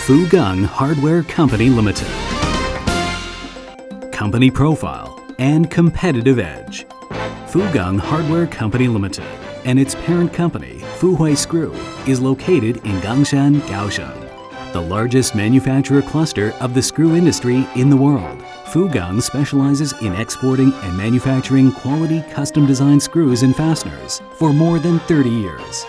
Fukung Hardware Company Limited. Company profile and competitive edge. Fukung Hardware Company Limited and its parent company, Fuhui Screw, is located in Gangshan, Kaohsiung, the largest manufacturer cluster of the screw industry in the world. Fukung specializes in exporting and manufacturing quality custom-designed screws and fasteners for more than 30 years.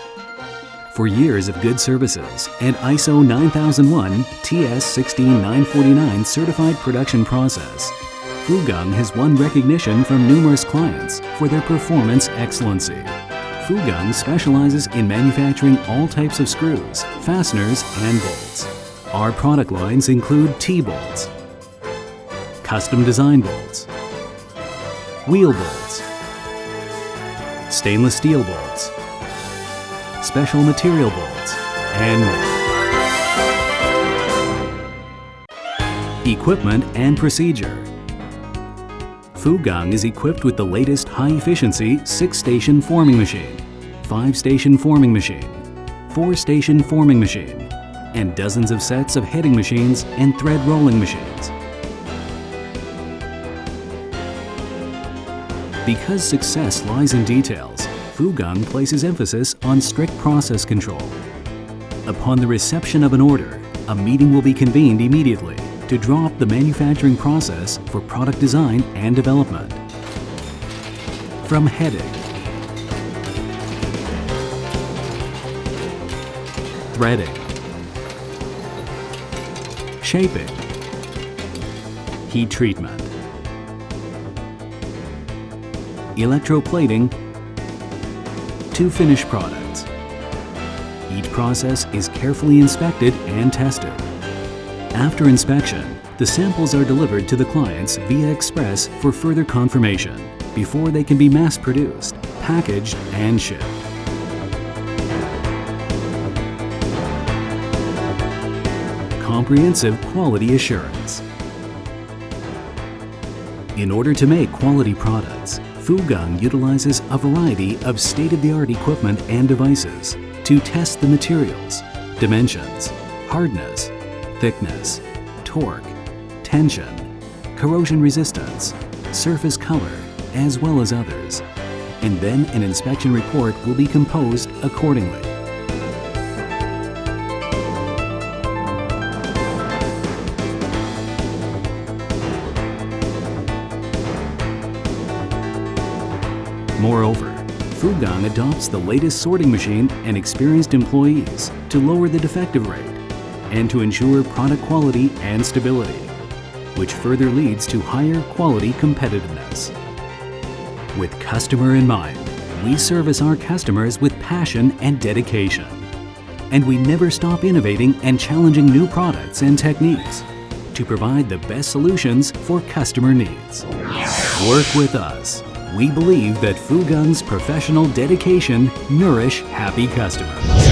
For years of good services and ISO 9001 TS 16949 certified production process, Fukung has won recognition from numerous clients for their performance excellency. Fukung specializes in manufacturing all types of screws, fasteners, and bolts. Our product lines include T-bolts, custom design bolts, wheel bolts, stainless steel bolts, special material bolts, and more. Equipment and procedure. Fukung is equipped with the latest high-efficiency 6-station forming machine, 5-station forming machine, 4-station forming machine, and dozens of sets of heading machines and thread rolling machines. Because success lies in details, Fukung places emphasis on strict process control. Upon the reception of an order, a meeting will be convened immediately to draw up the manufacturing process for product design and development. From heading, threading, shaping, heat treatment, electroplating, to finished products. Each process is carefully inspected and tested. After inspection, the samples are delivered to the clients via express for further confirmation before they can be mass-produced, packaged, and shipped. Comprehensive quality assurance. In order to make quality products, Fukung utilizes a variety of state-of-the-art equipment and devices to test the materials, dimensions, hardness, thickness, torque, tension, corrosion resistance, surface color, as well as others. And then an inspection report will be composed accordingly. Moreover, Fukung adopts the latest sorting machine and experienced employees to lower the defective rate and to ensure product quality and stability, which further leads to higher quality competitiveness. With customer in mind, we service our customers with passion and dedication. And we never stop innovating and challenging new products and techniques to provide the best solutions for customer needs. Work with us. We believe that Fukung's professional dedication nourish happy customers.